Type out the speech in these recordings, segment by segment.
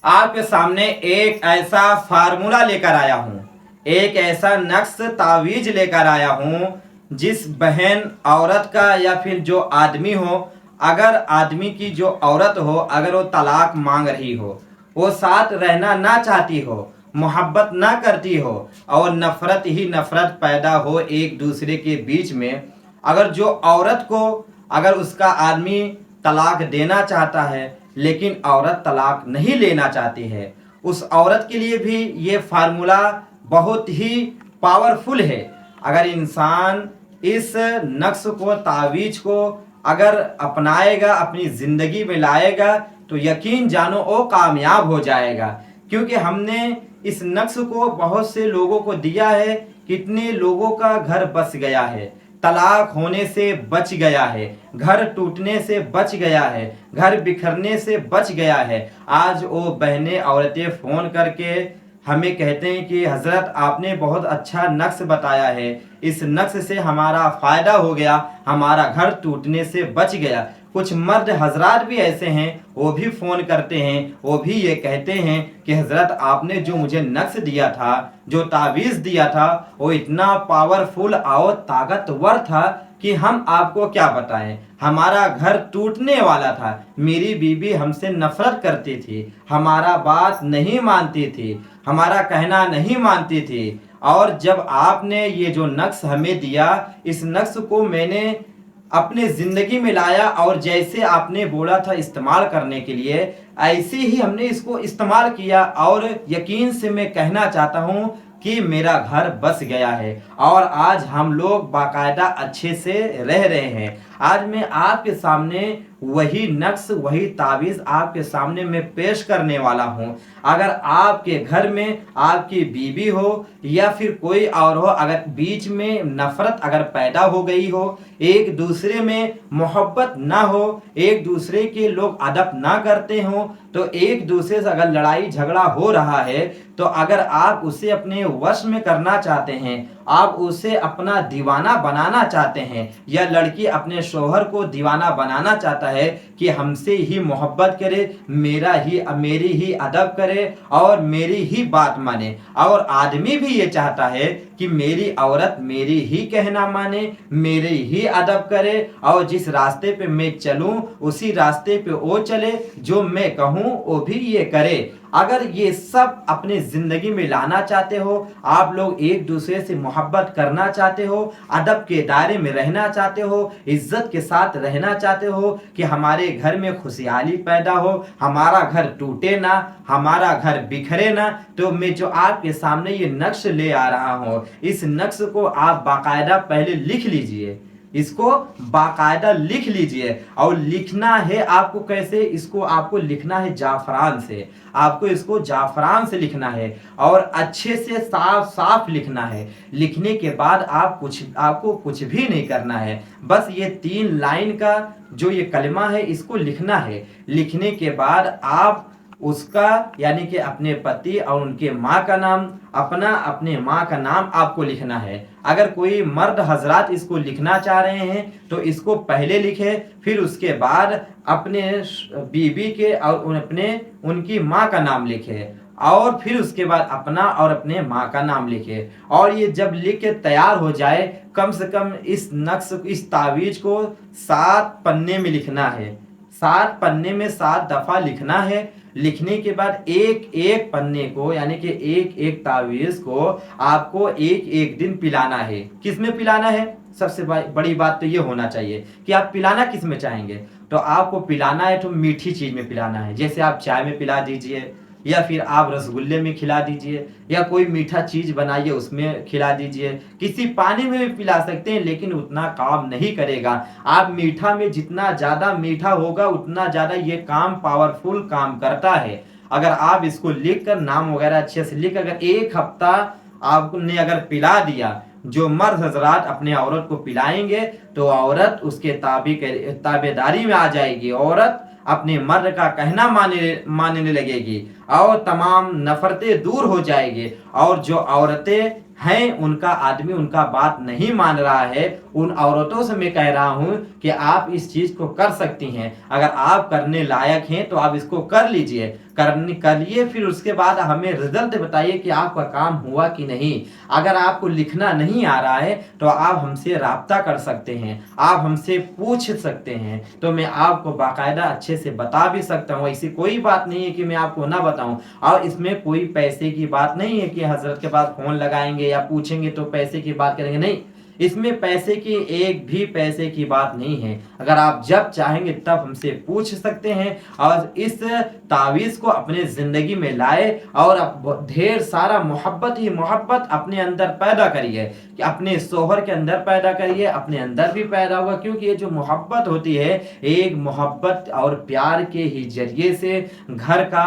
आपके सामने एक ऐसा फार्मूला लेकर आया हूँ, एक ऐसा नक्श तावीज लेकर आया हूँ जिस बहन औरत का या फिर जो आदमी हो, अगर आदमी की जो औरत हो, अगर वो तलाक मांग रही हो, वो साथ रहना ना चाहती हो, मोहब्बत ना करती हो और नफरत ही नफरत पैदा हो एक दूसरे के बीच में, अगर जो औरत को अगर उसका आदमी तलाक देना चाहता है लेकिन औरत तलाक नहीं लेना चाहती है, उस औरत के लिए भी ये फार्मूला बहुत ही पावरफुल है। अगर इंसान इस नक्श को तावीज को अगर अपनाएगा, अपनी ज़िंदगी में लाएगा, तो यकीन जानो वो कामयाब हो जाएगा। क्योंकि हमने इस नक्श को बहुत से लोगों को दिया है, कितने लोगों का घर बस गया है, तलाक होने से बच गया है, घर टूटने से बच गया है, घर बिखरने से बच गया है। आज वो बहनें औरतें फ़ोन करके हमें कहते हैं कि हज़रत आपने बहुत अच्छा नक्श बताया है, इस नक्श से हमारा फ़ायदा हो गया, हमारा घर टूटने से बच गया। कुछ मर्द हजरात भी ऐसे हैं, वो भी फ़ोन करते हैं, वो भी ये कहते हैं कि हज़रत आपने जो मुझे नक्श दिया था, जो तावीज़ दिया था, वो इतना पावरफुल और ताकतवर था कि हम आपको क्या बताएं। हमारा घर टूटने वाला था, मेरी बीवी हमसे नफरत करती थी, हमारा बात नहीं मानती थी, हमारा कहना नहीं मानती थी। और जब आपने ये जो नक्श हमें दिया, इस नक्श को मैंने अपने ज़िंदगी में लाया और जैसे आपने बोला था इस्तेमाल करने के लिए, ऐसे ही हमने इसको इस्तेमाल किया। और यकीन से मैं कहना चाहता हूँ कि मेरा घर बस गया है और आज हम लोग बाकायदा अच्छे से रह रहे हैं। आज मैं आपके सामने वही नक्श, वही तावीज़ आपके सामने मैं पेश करने वाला हूँ। अगर आपके घर में आपकी बीवी हो या फिर कोई और हो, अगर बीच में नफरत अगर पैदा हो गई हो, एक दूसरे में मोहब्बत ना हो, एक दूसरे के लोग अदब ना करते हो, तो एक दूसरे से अगर लड़ाई झगड़ा हो रहा है, तो अगर आप उसे अपने वश में करना चाहते हैं, आप उसे अपना दीवाना बनाना चाहते हैं, या लड़की अपने शौहर को दीवाना बनाना चाहता है कि हमसे ही मोहब्बत करे, मेरी ही अदब करे और मेरी ही बात माने, और आदमी भी ये चाहता है कि मेरी औरत मेरी ही कहना माने, मेरे ही अदब करे और जिस रास्ते पे मैं चलूं उसी रास्ते पे वो चले, जो मैं कहूं वो भी ये करे। अगर ये सब अपने जिंदगी में लाना चाहते हो, आप लोग एक दूसरे से मोहब्बत करना चाहते हो, अदब के दायरे में रहना चाहते हो, इज्जत के साथ रहना चाहते हो कि हमारे घर में खुशहाली पैदा हो, हमारा घर टूटे ना, हमारा घर बिखरे ना, तो मैं जो आपके सामने ये नक्श ले आ रहा हूँ, इस नक्श को आप बाकायदा पहले लिख लीजिए, इसको बाकायदा लिख लीजिए। और लिखना है आपको कैसे, इसको आपको लिखना है जाफरान से, आपको इसको जाफरान से लिखना है और अच्छे से साफ साफ लिखना है। लिखने के बाद आपको कुछ भी नहीं करना है, बस ये 3 लाइन का जो ये कलमा है इसको लिखना है। लिखने के बाद आप उसका यानी कि अपने पति और उनके माँ का नाम, अपने माँ का नाम आपको लिखना है। अगर कोई मर्द हजरात इसको लिखना चाह रहे हैं तो इसको पहले लिखे, फिर उसके बाद अपने बीबी के और उनकी माँ का नाम लिखे, और फिर उसके बाद अपना और अपने माँ का नाम लिखे। और ये जब लिख के तैयार हो जाए, कम से कम इस नक्श, इस तावीज को 7 पन्ने में लिखना है, 7 पन्ने में 7 दफा लिखना है। लिखने के बाद एक एक पन्ने को यानी कि एक एक तावीज को आपको एक एक दिन पिलाना है। किस में पिलाना है, सबसे बड़ी बात तो ये होना चाहिए कि आप पिलाना किस में चाहेंगे। तो आपको पिलाना है तो मीठी चीज में पिलाना है, जैसे आप चाय में पिला दीजिए, या फिर आप रसगुल्ले में खिला दीजिए, या कोई मीठा चीज बनाइए उसमें खिला दीजिए, किसी पानी में भी पिला सकते हैं, लेकिन उतना काम नहीं करेगा। आप मीठा में जितना ज्यादा मीठा होगा उतना ज्यादा ये काम पावरफुल काम करता है। अगर आप इसको लिख कर नाम वगैरह अच्छे से लिख, अगर 1 हफ्ता आपने अगर पिला दिया, जो मर्द हजरात अपने औरत को पिलाएंगे तो औरत उसके ताबेदारी में आ जाएगी, औरत अपने मर्द का कहना मानने लगेगी और तमाम नफरतें दूर हो जाएगी। और जो औरतें हैं, उनका आदमी उनका बात नहीं मान रहा है, उन औरतों से मैं कह रहा हूं कि आप इस चीज को कर सकती हैं। अगर आप करने लायक हैं तो आप इसको कर लीजिए, करिए, फिर उसके बाद हमें रिजल्ट बताइए कि आपका काम हुआ कि नहीं। अगर आपको लिखना नहीं आ रहा है तो आप हमसे राब्ता कर सकते हैं, आप हमसे पूछ सकते हैं, तो मैं आपको बाकायदा अच्छे से बता भी सकता हूँ। ऐसी कोई बात नहीं है कि मैं आपको ना बताऊं। और इसमें कोई पैसे की बात नहीं है कि हजरत के पास फोन लगाएंगे या पूछेंगे तो पैसे की बात करेंगे, नहीं। इसमें पैसे की एक भी पैसे की बात नहीं है। अगर आप जब चाहेंगे तब हमसे पूछ सकते हैं और इस तावीज को अपने जिंदगी में लाए और ढेर सारा मोहब्बत ही मोहब्बत अपने अंदर पैदा करिए, कि अपने शोहर के अंदर पैदा करिए, अपने अंदर भी पैदा होगा। क्योंकि ये जो मोहब्बत होती है, एक मोहब्बत और प्यार के ही जरिए से घर का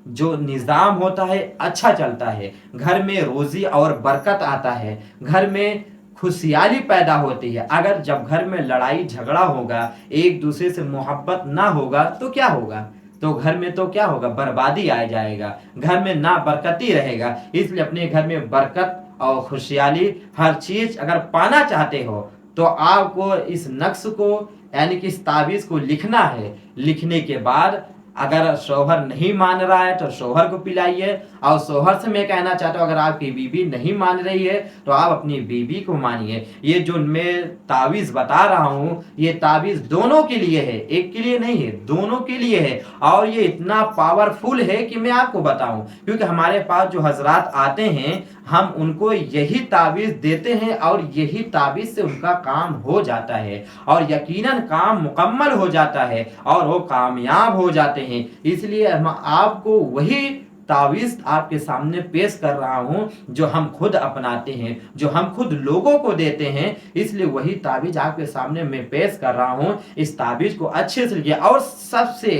जो निजाम होता है अच्छा चलता है, घर में रोजी और बरकत आता है, घर में खुशहाली पैदा होती है। अगर जब घर में लड़ाई झगड़ा होगा, एक दूसरे से मोहब्बत ना होगा तो क्या होगा? तो घर में तो क्या होगा? बर्बादी आ जाएगा, घर में ना बरकती रहेगा। इसलिए अपने घर में बरकत और खुशहाली हर चीज अगर पाना चाहते हो तो आपको इस नक्श को यानी कि इस ताबीज को लिखना है। लिखने के बाद अगर शौहर नहीं मान रहा है तो शौहर को पिलाइए। और शौहर से मैं कहना चाहता हूँ, अगर आपकी बीवी नहीं मान रही है तो आप अपनी बीवी को मानिए। ये जो मैं तावीज बता रहा हूँ, ये तावीज दोनों के लिए है, एक के लिए नहीं है, दोनों के लिए है। और ये इतना पावरफुल है कि मैं आपको बताऊं, क्योंकि हमारे पास जो हजरात आते हैं हम उनको यही तावीज देते हैं और यही तावीज से उनका काम हो जाता है और यकीनन काम मुकम्मल हो जाता है और वो कामयाब हो जाते हैं। इसलिए हम आपको वही तावीज आपके सामने पेश कर रहा हूं जो हम खुद अपनाते हैं, जो हम खुद लोगों को देते हैं। इसलिए वही तावीज आपके सामने मैं पेश कर रहा हूं। इस तावीज को अच्छे से लिखिए। और सबसे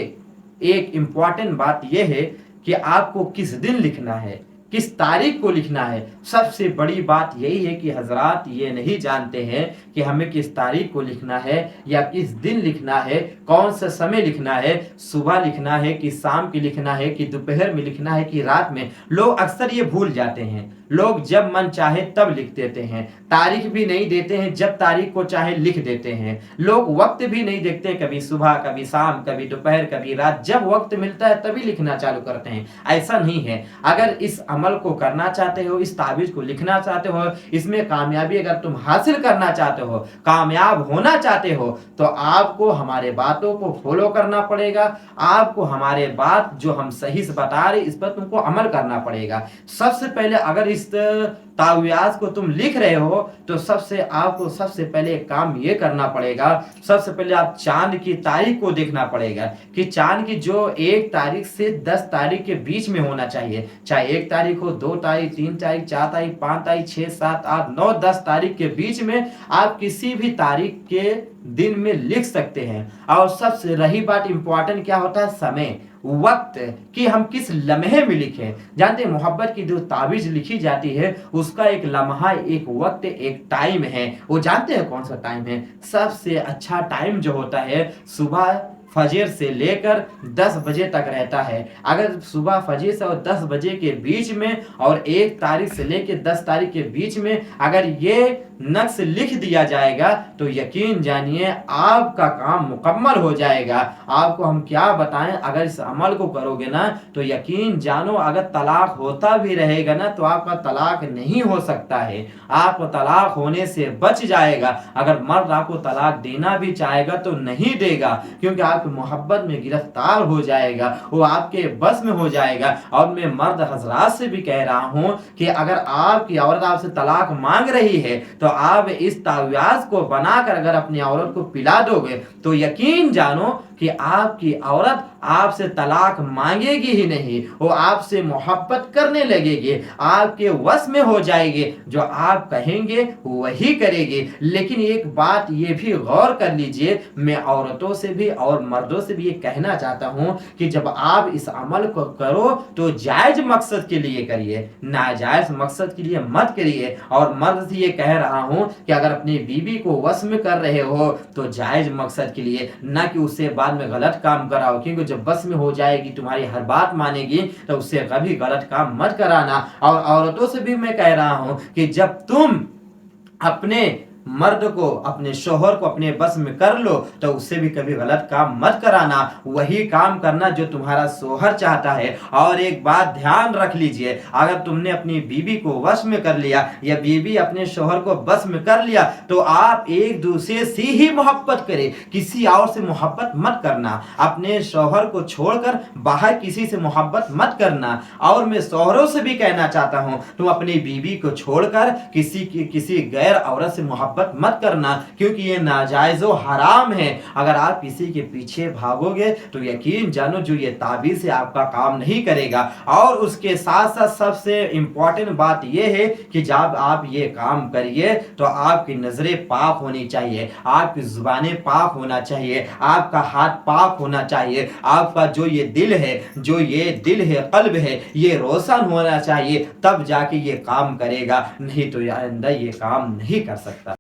एक इंपॉर्टेंट बात यह है कि आपको किस दिन लिखना है, किस तारीख को लिखना है। सबसे बड़ी बात यही है कि हजरात ये नहीं जानते हैं कि हमें किस तारीख को लिखना है या किस दिन लिखना है, कौन सा समय लिखना है, सुबह लिखना है कि शाम की लिखना है कि दोपहर में लिखना है कि रात में। लोग अक्सर ये भूल जाते हैं। लोग जब मन चाहे तब लिख देते हैं, तारीख भी नहीं देते हैं, जब तारीख को चाहे लिख देते हैं। लोग वक्त भी नहीं देखते, कभी सुबह कभी शाम कभी दोपहर कभी रात, जब वक्त मिलता है तभी लिखना चालू करते हैं। ऐसा नहीं है। अगर इस अमल को करना चाहते हो, इस ताबीज को लिखना चाहते हो, इसमें कामयाबी अगर तुम हासिल करना चाहते हो, कामयाब होना चाहते हो, तो आपको हमारे बातों को फॉलो करना पड़ेगा। आपको हमारे बात जो हम सही से बता रहे इस पर तुमको अमल करना पड़ेगा। सबसे पहले अगर इस तावीज़ को तुम लिख रहे हो तो आपको सबसे पहले एक काम ये करना पड़ेगा। सबसे पहले आप चांद की तारीख को देखना पड़ेगा कि चांद की जो 1 तारीख से 10 तारीख के बीच में होना चाहिए। चाहे 1 तारीख हो, 2 तारीख, 3 तारीख, 4 तारीख, 5 तारीख, 6, 7, 8, 9, 10 तारीख के बीच में आप किसी भी तारीख के दिन में लिख सकते हैं। और सबसे रही बात इंपॉर्टेंट क्या होता है, समय, वक्त, कि हम किस लम्हे में लिखें। जानते हैं मोहब्बत की जो ताबीज लिखी जाती है उसका एक लम्हा, एक वक्त, एक टाइम है। वो जानते हैं कौन सा टाइम है? सबसे अच्छा टाइम जो होता है सुबह फजर से लेकर 10 बजे तक रहता है। अगर सुबह फजर से और 10 बजे के बीच में और 1 तारीख से लेकर 10 तारीख के बीच में अगर ये नक्श लिख दिया जाएगा तो यकीन जानिए आपका काम मुकम्मल हो जाएगा। आपको हम क्या बताएं, अगर इस अमल को करोगे ना तो यकीन जानो अगर तलाक होता भी रहेगा ना तो आपका तलाक नहीं हो सकता है, आपको तलाक होने से बच जाएगा। अगर मर्द आपको तलाक देना भी चाहेगा तो नहीं देगा, क्योंकि आपकी मोहब्बत में गिरफ्तार हो जाएगा, वो आपके बस में हो जाएगा। और मैं मर्द हजरात से भी कह रहा हूं कि अगर आपकी औरत आपसे तलाक मांग रही है तो आप इस तावीज़ को बनाकर अगर अपनी औरत को पिला दोगे तो यकीन जानो कि आपकी औरत आपसे तलाक मांगेगी ही नहीं, वो आपसे मोहब्बत करने लगेगी, आपके वश में हो जाएगी, जो आप कहेंगे वही करेगी। लेकिन एक बात ये भी गौर कर लीजिए, मैं औरतों से भी और मर्दों से भी ये कहना चाहता हूं कि जब आप इस अमल को करो तो जायज मकसद के लिए करिए, नाजायज मकसद के लिए मत करिए। और मर्द से ये कह रहा हूं कि अगर अपनी बीबी को वश में कर रहे हो तो जायज मकसद के लिए, ना कि उससे बाद में गलत काम कराओ, क्योंकि जब बस में हो जाएगी, तुम्हारी हर बात मानेगी, तो उससे कभी गलत काम मत कराना। और औरतों से भी मैं कह रहा हूं कि जब तुम अपने مرد کو اپنے شوہر کو اپنے بس میں کر لو تو اس سے بھی کبھی غلط کام مت کرانا، وہی کام کرنا جو تمہارا شوہر چاہتا ہے۔ اور ایک بات دھیان رکھ لیجئے، اگر تم نے اپنی بیوی کو وش میں کر لیا یا بیوی اپنے شوہر کو بس میں کر لیا تو آپ ایک دوسرے سے ہی محبت کرے، کسی اور سے محبت مت کرنا۔ اپنے شوہر کو چھوڑ کر باہر کسی سے محبت مت کرنا۔ اور میں شوہروں سے بھی کہنا چاہتا ہوں، تم اپنی بیوی کو چھوڑ کر کسی غیر عورت سے محبت مت کرنا، کیونکہ یہ ناجائز و حرام ہے۔ اگر آپ کسی کے پیچھے بھاگو گے تو یقین جانو جو یہ تعویذ سے آپ کا کام نہیں کرے گا۔ اور اس کے ساتھ ساتھ سب سے امپورٹنٹ بات یہ ہے کہ جب آپ یہ کام کریے تو آپ کی نظریں پاک ہونی چاہیے، آپ کی زبانیں پاک ہونا چاہیے، آپ کا ہاتھ پاک ہونا چاہیے، آپ کا جو یہ دل ہے قلب ہے یہ روشن ہونا چاہیے، تب جا کے یہ کام کرے گا، نہیں تو آئندہ یہ کام نہیں کر سکتا۔